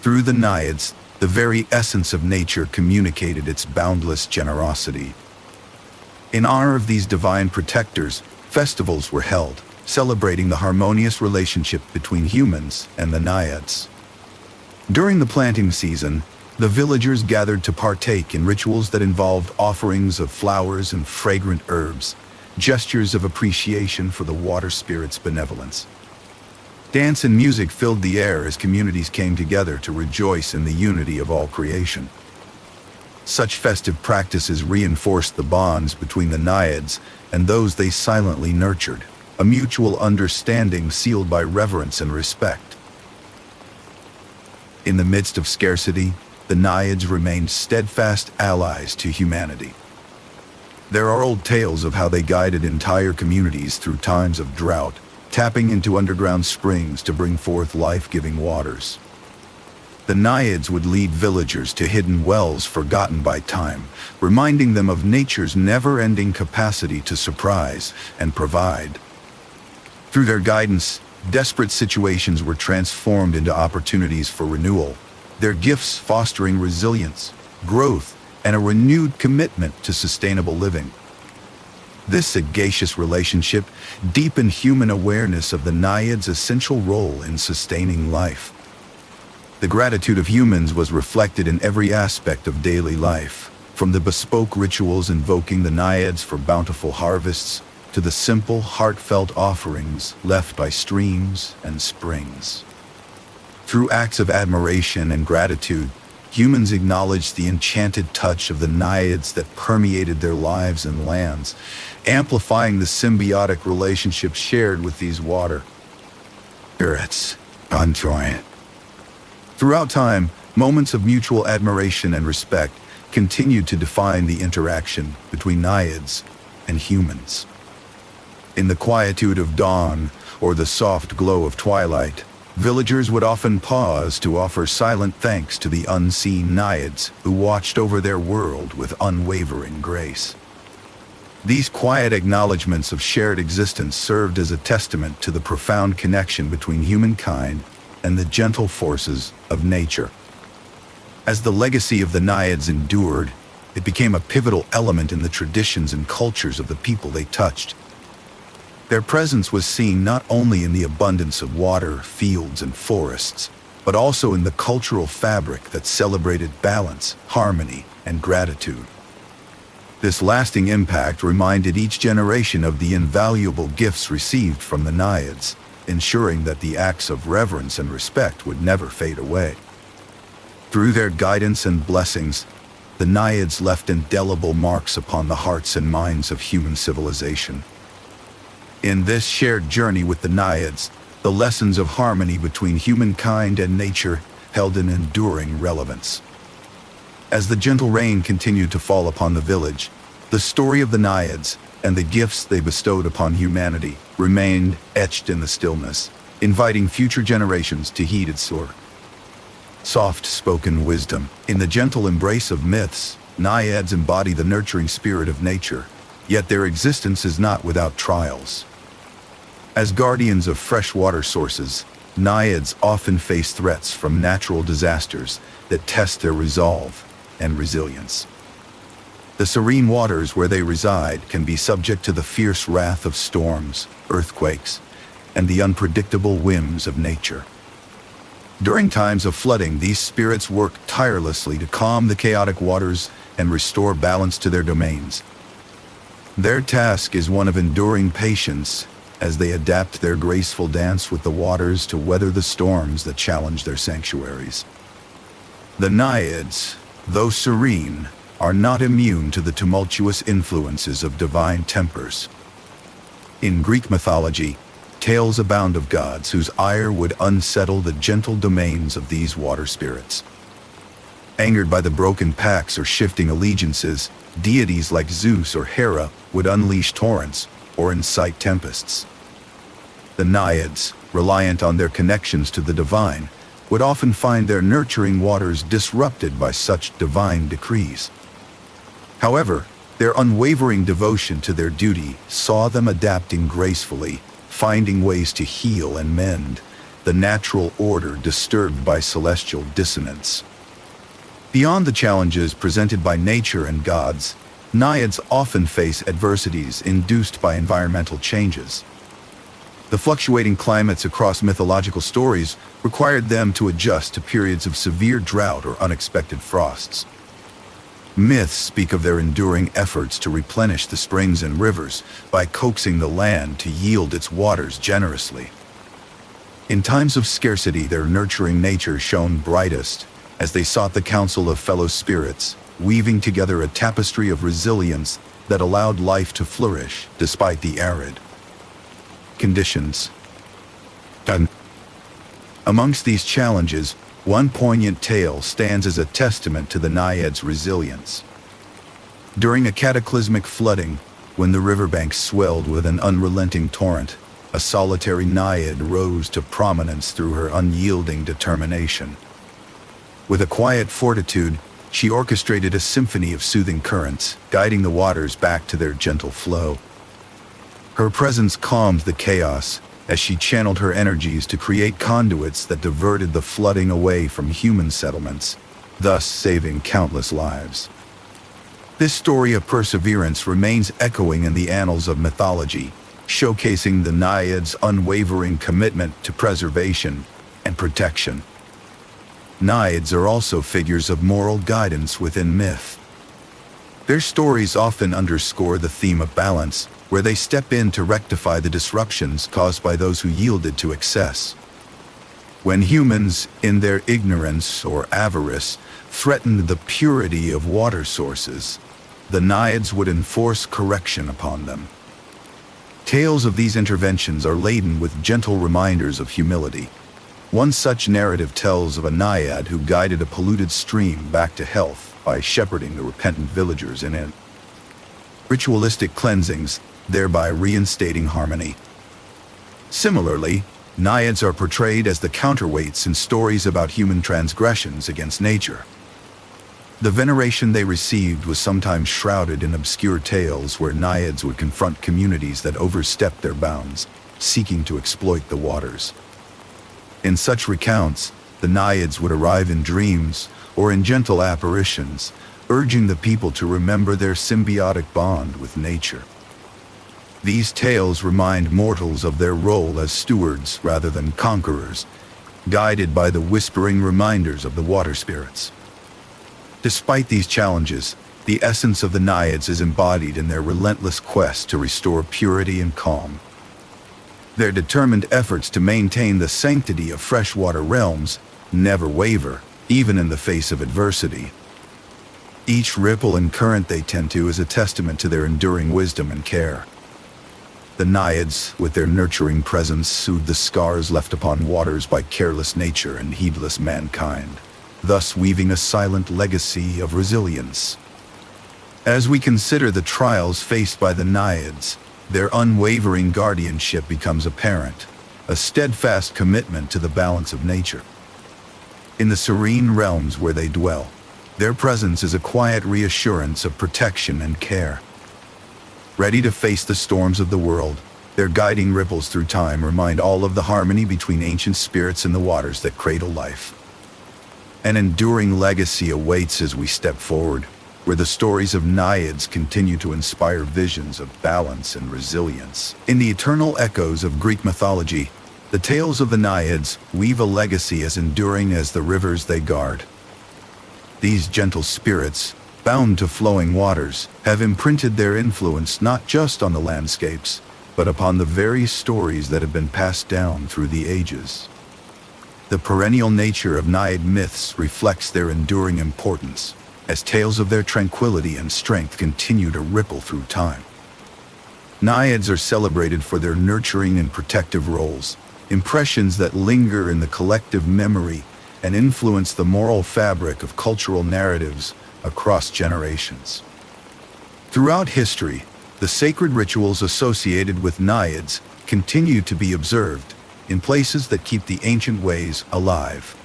S1: Through the Naiads, the very essence of nature communicated its boundless generosity. In honor of these divine protectors, festivals were held, celebrating the harmonious relationship between humans and the Naiads. During the planting season, the villagers gathered to partake in rituals that involved offerings of flowers and fragrant herbs, gestures of appreciation for the water spirits' benevolence. Dance and music filled the air as communities came together to rejoice in the unity of all creation. Such festive practices reinforced the bonds between the Naiads and those they silently nurtured, a mutual understanding sealed by reverence and respect. In the midst of scarcity, the Naiads remained steadfast allies to humanity. There are old tales of how they guided entire communities through times of drought, tapping into underground springs to bring forth life-giving waters. The Naiads would lead villagers to hidden wells forgotten by time, reminding them of nature's never-ending capacity to surprise and provide. Through their guidance, desperate situations were transformed into opportunities for renewal, their gifts fostering resilience, growth, and a renewed commitment to sustainable living. This sagacious relationship deepened human awareness of the Naiads' essential role in sustaining life. The gratitude of humans was reflected in every aspect of daily life, from the bespoke rituals invoking the Naiads for bountiful harvests to the simple, heartfelt offerings left by streams and springs. Through acts of admiration and gratitude, humans acknowledged the enchanted touch of the Naiads that permeated their lives and lands, amplifying the symbiotic relationship shared with these water spirits. Throughout time, moments of mutual admiration and respect continued to define the interaction between Naiads and humans. In the quietude of dawn or the soft glow of twilight, villagers would often pause to offer silent thanks to the unseen Naiads who watched over their world with unwavering grace. These quiet acknowledgments of shared existence served as a testament to the profound connection between humankind and the gentle forces of nature. As the legacy of the Naiads endured, it became a pivotal element in the traditions and cultures of the people they touched. Their presence was seen not only in the abundance of water, fields, and forests, but also in the cultural fabric that celebrated balance, harmony, and gratitude. This lasting impact reminded each generation of the invaluable gifts received from the Naiads, ensuring that the acts of reverence and respect would never fade away. Through their guidance and blessings, the Naiads left indelible marks upon the hearts and minds of human civilization. In this shared journey with the Naiads, the lessons of harmony between humankind and nature held an enduring relevance. As the gentle rain continued to fall upon the village, the story of the Naiads and the gifts they bestowed upon humanity remained etched in the stillness, inviting future generations to heed its soft-spoken wisdom. In the gentle embrace of myths, Naiads embody the nurturing spirit of nature, yet their existence is not without trials. As guardians of freshwater sources, Naiads often face threats from natural disasters that test their resolve and resilience. The serene waters where they reside can be subject to the fierce wrath of storms, earthquakes, and the unpredictable whims of nature. During times of flooding, these spirits work tirelessly to calm the chaotic waters and restore balance to their domains. Their task is one of enduring patience as they adapt their graceful dance with the waters to weather the storms that challenge their sanctuaries. The Naiads, though serene, are not immune to the tumultuous influences of divine tempers. In Greek mythology, tales abound of gods whose ire would unsettle the gentle domains of these water spirits. Angered by the broken pacts or shifting allegiances, deities like Zeus or Hera would unleash torrents or incite tempests. The Naiads, reliant on their connections to the divine, would often find their nurturing waters disrupted by such divine decrees. However, their unwavering devotion to their duty saw them adapting gracefully, finding ways to heal and mend the natural order disturbed by celestial dissonance. Beyond the challenges presented by nature and gods, Naiads often face adversities induced by environmental changes. The fluctuating climates across mythological stories required them to adjust to periods of severe drought or unexpected frosts. Myths speak of their enduring efforts to replenish the springs and rivers by coaxing the land to yield its waters generously. In times of scarcity, their nurturing nature shone brightest as they sought the counsel of fellow spirits, weaving together a tapestry of resilience that allowed life to flourish despite the arid conditions. Amongst these challenges, one poignant tale stands as a testament to the Naiads' resilience. During a cataclysmic flooding, when the riverbanks swelled with an unrelenting torrent, a solitary Naiad rose to prominence through her unyielding determination. With a quiet fortitude, she orchestrated a symphony of soothing currents, guiding the waters back to their gentle flow. Her presence calmed the chaos as she channeled her energies to create conduits that diverted the flooding away from human settlements, thus saving countless lives. This story of perseverance remains echoing in the annals of mythology, showcasing the Naiads' unwavering commitment to preservation and protection. Naiads are also figures of moral guidance within myth. Their stories often underscore the theme of balance, where they step in to rectify the disruptions caused by those who yielded to excess. When humans, in their ignorance or avarice, threatened the purity of water sources, the Naiads would enforce correction upon them. Tales of these interventions are laden with gentle reminders of humility. One such narrative tells of a Naiad who guided a polluted stream back to health by shepherding the repentant villagers in it. Ritualistic cleansings, thereby reinstating harmony. Similarly, Naiads are portrayed as the counterweights in stories about human transgressions against nature. The veneration they received was sometimes shrouded in obscure tales where Naiads would confront communities that overstepped their bounds, seeking to exploit the waters. In such recounts, the Naiads would arrive in dreams or in gentle apparitions, urging the people to remember their symbiotic bond with nature. These tales remind mortals of their role as stewards rather than conquerors, guided by the whispering reminders of the water spirits. Despite these challenges, the essence of the Naiads is embodied in their relentless quest to restore purity and calm. Their determined efforts to maintain the sanctity of freshwater realms never waver, even in the face of adversity. Each ripple and current they tend to is a testament to their enduring wisdom and care. The Naiads, with their nurturing presence, soothe the scars left upon waters by careless nature and heedless mankind, thus weaving a silent legacy of resilience. As we consider the trials faced by the Naiads, their unwavering guardianship becomes apparent, a steadfast commitment to the balance of nature. In the serene realms where they dwell, their presence is a quiet reassurance of protection and care. Ready to face the storms of the world, their guiding ripples through time remind all of the harmony between ancient spirits and the waters that cradle life. An enduring legacy awaits as we step forward, where the stories of Naiads continue to inspire visions of balance and resilience. In the eternal echoes of Greek mythology, the tales of the Naiads weave a legacy as enduring as the rivers they guard. These gentle spirits, bound to flowing waters, have imprinted their influence not just on the landscapes, but upon the very stories that have been passed down through the ages. The perennial nature of Naiad myths reflects their enduring importance, as tales of their tranquility and strength continue to ripple through time. Naiads are celebrated for their nurturing and protective roles, impressions that linger in the collective memory and influence the moral fabric of cultural narratives across generations. Throughout history, the sacred rituals associated with Naiads continue to be observed in places that keep the ancient ways alive.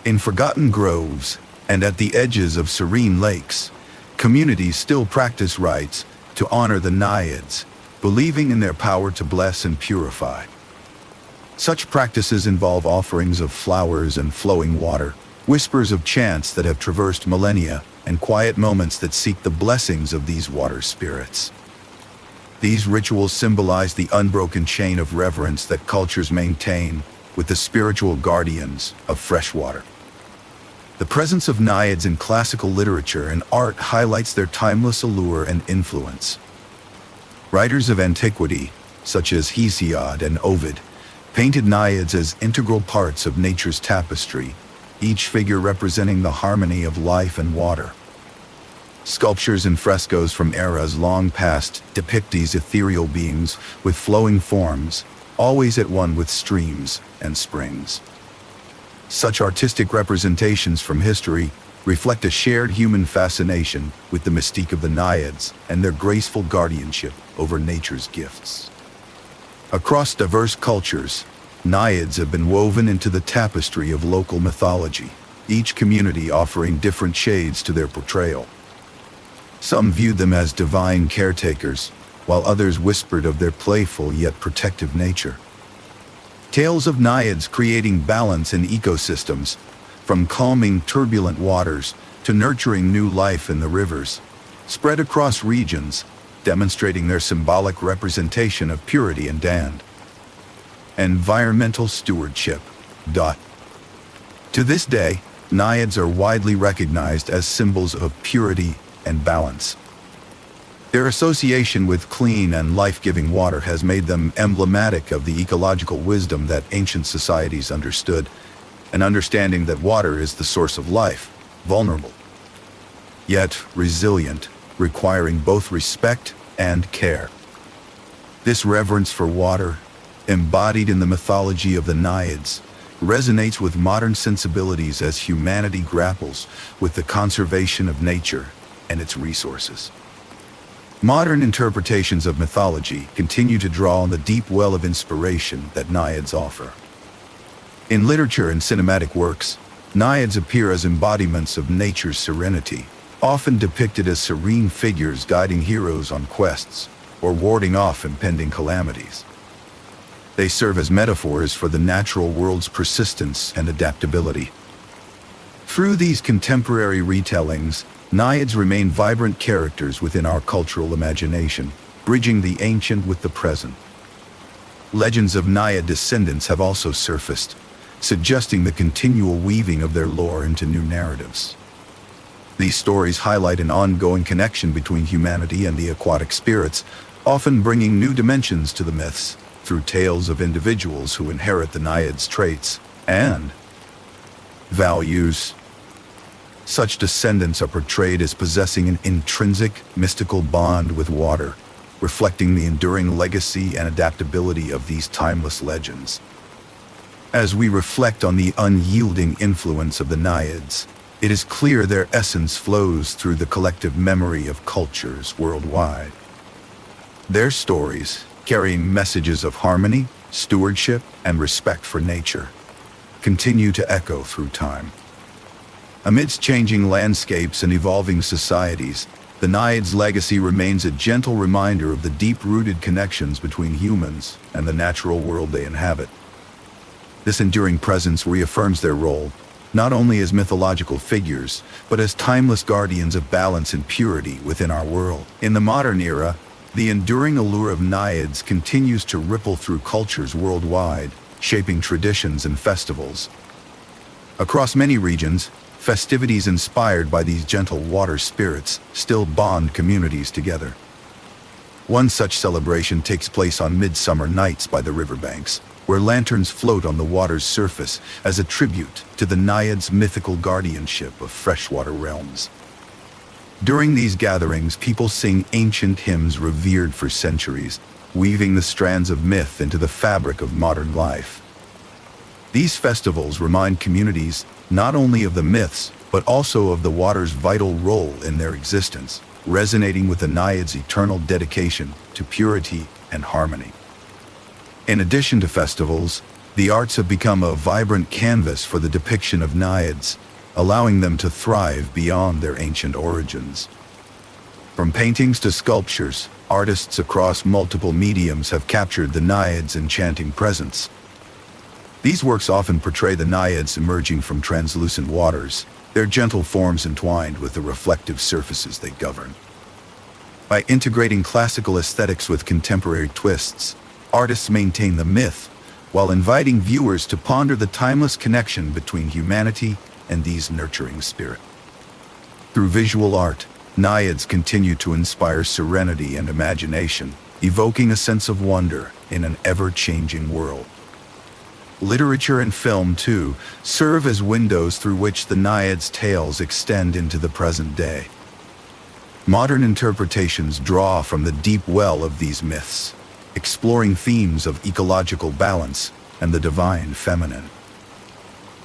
S1: In forgotten groves and at the edges of serene lakes, communities still practice rites to honor the Naiads, believing in their power to bless and purify. Such practices involve offerings of flowers and flowing water, whispers of chants that have traversed millennia, and quiet moments that seek the blessings of these water spirits. These rituals symbolize the unbroken chain of reverence that cultures maintain with the spiritual guardians of freshwater. The presence of Naiads in classical literature and art highlights their timeless allure and influence. Writers of antiquity, such as Hesiod and Ovid, painted Naiads as integral parts of nature's tapestry, each figure representing the harmony of life and water. Sculptures and frescoes from eras long past depict these ethereal beings with flowing forms, always at one with streams and springs. Such artistic representations from history reflect a shared human fascination with the mystique of the Naiads and their graceful guardianship over nature's gifts. Across diverse cultures, Naiads have been woven into the tapestry of local mythology, each community offering different shades to their portrayal. Some viewed them as divine caretakers, while others whispered of their playful yet protective nature. Tales of Naiads creating balance in ecosystems, from calming turbulent waters to nurturing new life in the rivers, spread across regions, demonstrating their symbolic representation of purity and environmental stewardship. To this day, Naiads are widely recognized as symbols of purity and balance. Their association with clean and life-giving water has made them emblematic of the ecological wisdom that ancient societies understood, an understanding that water is the source of life, vulnerable, yet resilient, requiring both respect and care. This reverence for water, embodied in the mythology of the Naiads, resonates with modern sensibilities as humanity grapples with the conservation of nature and its resources. Modern interpretations of mythology continue to draw on the deep well of inspiration that Naiads offer. In literature and cinematic works, Naiads appear as embodiments of nature's serenity, often depicted as serene figures guiding heroes on quests or warding off impending calamities. They serve as metaphors for the natural world's persistence and adaptability. Through these contemporary retellings, Naiads remain vibrant characters within our cultural imagination, bridging the ancient with the present. Legends of Naiad descendants have also surfaced, suggesting the continual weaving of their lore into new narratives. These stories highlight an ongoing connection between humanity and the aquatic spirits, often bringing new dimensions to the myths through tales of individuals who inherit the Naiads' traits and values. Such descendants are portrayed as possessing an intrinsic, mystical bond with water, reflecting the enduring legacy and adaptability of these timeless legends. As we reflect on the unyielding influence of the Naiads, it is clear their essence flows through the collective memory of cultures worldwide. Their stories, carrying messages of harmony, stewardship, and respect for nature, continue to echo through time. Amidst changing landscapes and evolving societies, the Naiads' legacy remains a gentle reminder of the deep-rooted connections between humans and the natural world they inhabit. This enduring presence reaffirms their role, not only as mythological figures, but as timeless guardians of balance and purity within our world. In the modern era, the enduring allure of Naiads continues to ripple through cultures worldwide, shaping traditions and festivals. Across many regions, festivities inspired by these gentle water spirits still bond communities together. One such celebration takes place on midsummer nights by the riverbanks, where lanterns float on the water's surface as a tribute to the Naiads' mythical guardianship of freshwater realms. During these gatherings, people sing ancient hymns revered for centuries, weaving the strands of myth into the fabric of modern life. These festivals remind communities not only of the myths, but also of the water's vital role in their existence, resonating with the Naiads' eternal dedication to purity and harmony. In addition to festivals, the arts have become a vibrant canvas for the depiction of Naiads, allowing them to thrive beyond their ancient origins. From paintings to sculptures, artists across multiple mediums have captured the Naiads' enchanting presence. These works often portray the Naiads emerging from translucent waters, their gentle forms entwined with the reflective surfaces they govern. By integrating classical aesthetics with contemporary twists, artists maintain the myth, while inviting viewers to ponder the timeless connection between humanity and these nurturing spirits. Through visual art, Naiads continue to inspire serenity and imagination, evoking a sense of wonder in an ever-changing world. Literature and film, too, serve as windows through which the Naiads' tales extend into the present day. Modern interpretations draw from the deep well of these myths, exploring themes of ecological balance and the divine feminine.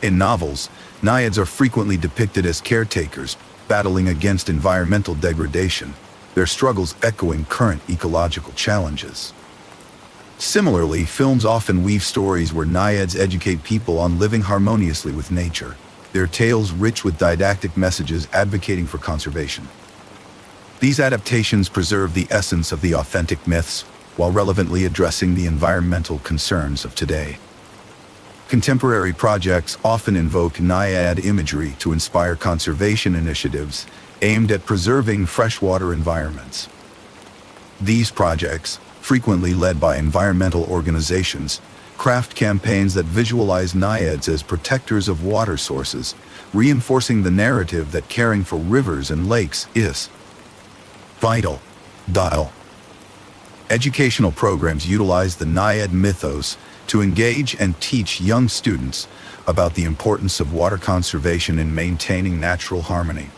S1: In novels, Naiads are frequently depicted as caretakers, battling against environmental degradation, their struggles echoing current ecological challenges. Similarly, films often weave stories where Naiads educate people on living harmoniously with nature, their tales rich with didactic messages advocating for conservation. These adaptations preserve the essence of the authentic myths, while relevantly addressing the environmental concerns of today. Contemporary projects often invoke Naiad imagery to inspire conservation initiatives aimed at preserving freshwater environments. These projects, frequently led by environmental organizations, craft campaigns that visualize Naiads as protectors of water sources, reinforcing the narrative that caring for rivers and lakes is vital. Educational programs utilize the Naiad mythos, to engage and teach young students about the importance of water conservation in maintaining natural harmony.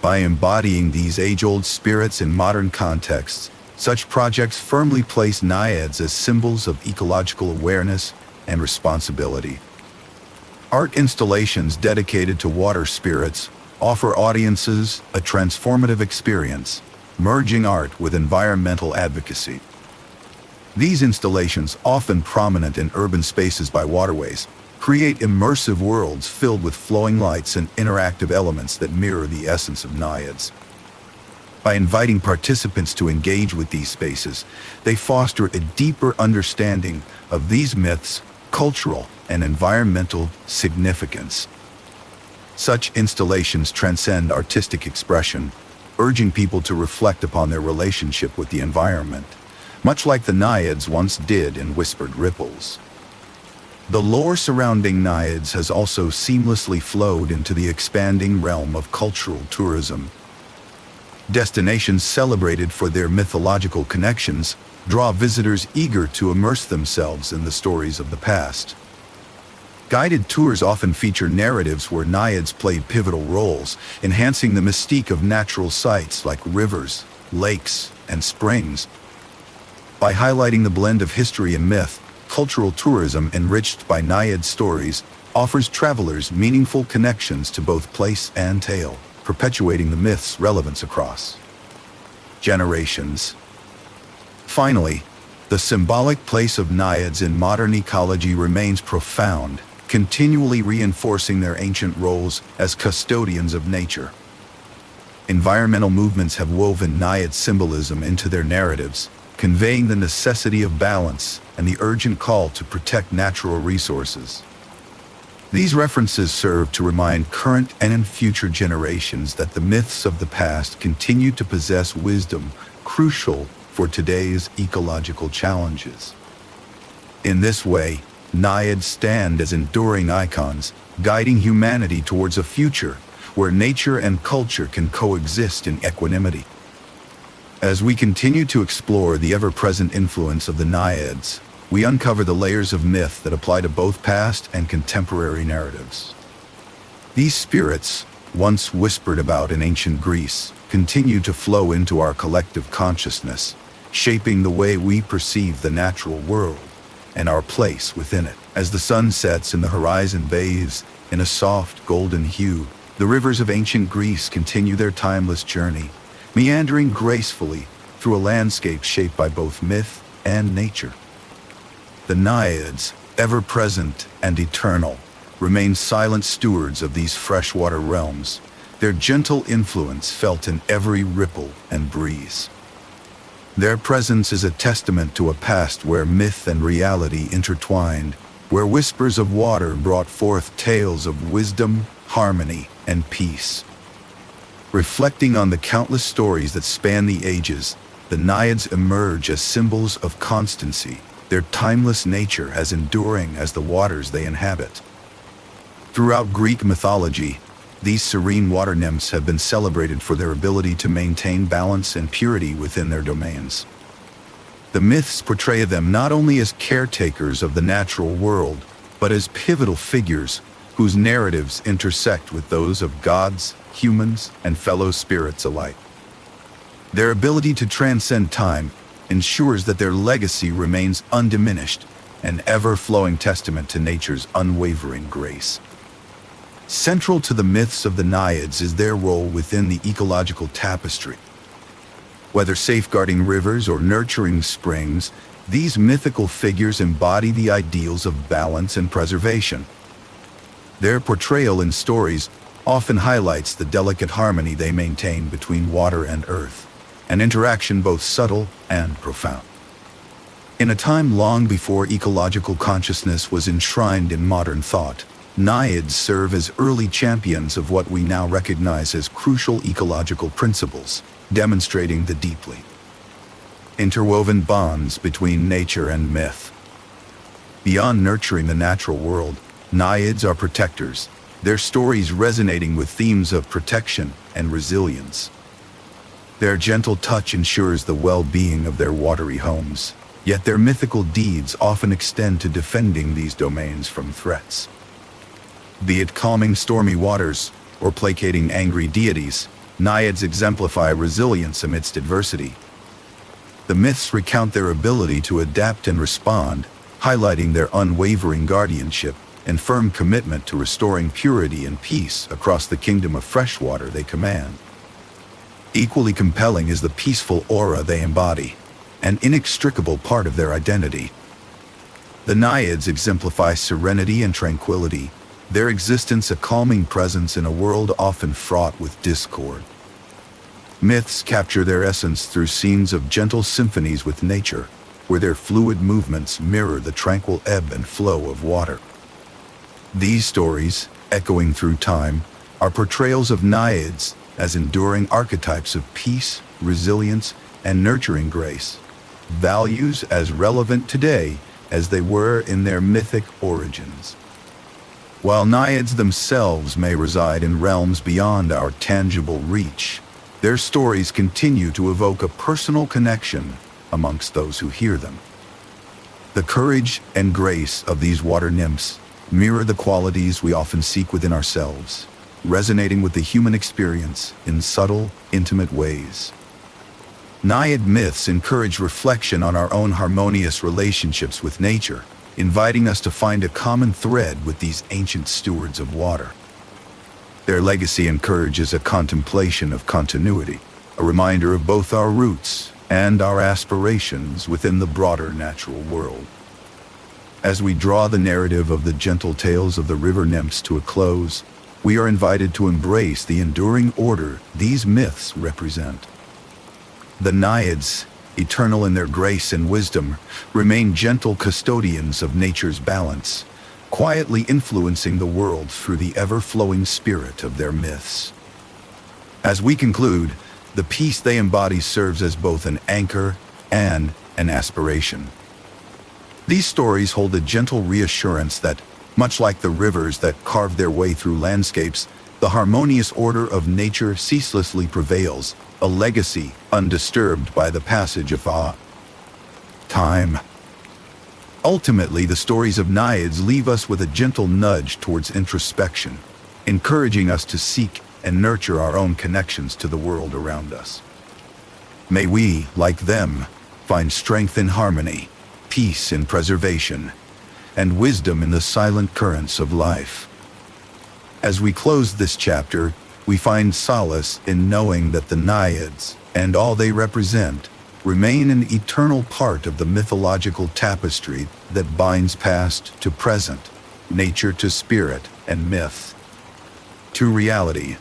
S1: By embodying these age-old spirits in modern contexts, such projects firmly place naiads as symbols of ecological awareness and responsibility. Art installations dedicated to water spirits offer audiences a transformative experience, merging art with environmental advocacy. These installations, often prominent in urban spaces by waterways, create immersive worlds filled with flowing lights and interactive elements that mirror the essence of naiads. By inviting participants to engage with these spaces, they foster a deeper understanding of these myths' cultural and environmental significance. Such installations transcend artistic expression, urging people to reflect upon their relationship with the environment, much like the naiads once did in Whispered Ripples. The lore surrounding naiads has also seamlessly flowed into the expanding realm of cultural tourism. Destinations celebrated for their mythological connections draw visitors eager to immerse themselves in the stories of the past. Guided tours often feature narratives where naiads played pivotal roles, enhancing the mystique of natural sites like rivers, lakes, and springs. By highlighting the blend of history and myth, cultural tourism enriched by naiad stories offers travelers meaningful connections to both place and tale, perpetuating the myth's relevance across generations. Finally, the symbolic place of naiads in modern ecology remains profound, continually reinforcing their ancient roles as custodians of nature. Environmental movements have woven naiad symbolism into their narratives, conveying the necessity of balance and the urgent call to protect natural resources. These references serve to remind current and future generations that the myths of the past continue to possess wisdom crucial for today's ecological challenges. In this way, naiads stand as enduring icons, guiding humanity towards a future where nature and culture can coexist in equanimity. As we continue to explore the ever-present influence of the naiads, we uncover the layers of myth that apply to both past and contemporary narratives. These spirits, once whispered about in ancient Greece, continue to flow into our collective consciousness, shaping the way we perceive the natural world and our place within it. As the sun sets and the horizon bathes in a soft golden hue, the rivers of ancient Greece continue their timeless journey, meandering gracefully through a landscape shaped by both myth and nature. The naiads, ever present and eternal, remain silent stewards of these freshwater realms, their gentle influence felt in every ripple and breeze. Their presence is a testament to a past where myth and reality intertwined, where whispers of water brought forth tales of wisdom, harmony, and peace. Reflecting on the countless stories that span the ages, the naiads emerge as symbols of constancy, their timeless nature as enduring as the waters they inhabit. Throughout Greek mythology, these serene water nymphs have been celebrated for their ability to maintain balance and purity within their domains. The myths portray them not only as caretakers of the natural world, but as pivotal figures whose narratives intersect with those of gods, humans, and fellow spirits alike. Their ability to transcend time ensures that their legacy remains undiminished, an ever-flowing testament to nature's unwavering grace. Central to the myths of the naiads is their role within the ecological tapestry. Whether safeguarding rivers or nurturing springs, these mythical figures embody the ideals of balance and preservation. Their portrayal in stories often highlights the delicate harmony they maintain between water and earth, an interaction both subtle and profound. In a time long before ecological consciousness was enshrined in modern thought, naiads serve as early champions of what we now recognize as crucial ecological principles, demonstrating the deeply interwoven bonds between nature and myth. Beyond nurturing the natural world, naiads are protectors, their stories resonating with themes of protection and resilience. Their gentle touch ensures the well-being of their watery homes, Yet their mythical deeds often extend to defending these domains from threats. Be it calming stormy waters or placating angry deities, Naiads exemplify resilience amidst adversity. The myths recount their ability to adapt and respond, highlighting their unwavering guardianship and firm commitment to restoring purity and peace across the kingdom of freshwater they command. Equally compelling is the peaceful aura they embody, an inextricable part of their identity. The Naiads exemplify serenity and tranquility, their existence a calming presence in a world often fraught with discord. Myths capture their essence through scenes of gentle symphonies with nature, where their fluid movements mirror the tranquil ebb and flow of water. These stories, echoing through time, are portrayals of Naiads as enduring archetypes of peace, resilience, and nurturing grace, values as relevant today as they were in their mythic origins. While Naiads themselves may reside in realms beyond our tangible reach, their stories continue to evoke a personal connection amongst those who hear them. The courage and grace of these water nymphs mirror the qualities we often seek within ourselves, resonating with the human experience in subtle, intimate ways. Naiad myths encourage reflection on our own harmonious relationships with nature, inviting us to find a common thread with these ancient stewards of water. Their legacy encourages a contemplation of continuity, a reminder of both our roots and our aspirations within the broader natural world. As we draw the narrative of the gentle tales of the river nymphs to a close, we are invited to embrace the enduring order these myths represent. The Naiads, eternal in their grace and wisdom, remain gentle custodians of nature's balance, quietly influencing the world through the ever-flowing spirit of their myths. As we conclude, the peace they embody serves as both an anchor and an aspiration. These stories hold a gentle reassurance that, much like the rivers that carve their way through landscapes, the harmonious order of nature ceaselessly prevails, a legacy undisturbed by the passage of time. Ultimately, the stories of Naiads leave us with a gentle nudge towards introspection, encouraging us to seek and nurture our own connections to the world around us. May we, like them, find strength in harmony, peace in preservation, and wisdom in the silent currents of life. As we close this chapter, we find solace in knowing that the Naiads, and all they represent, remain an eternal part of the mythological tapestry that binds past to present, nature to spirit, and myth to reality.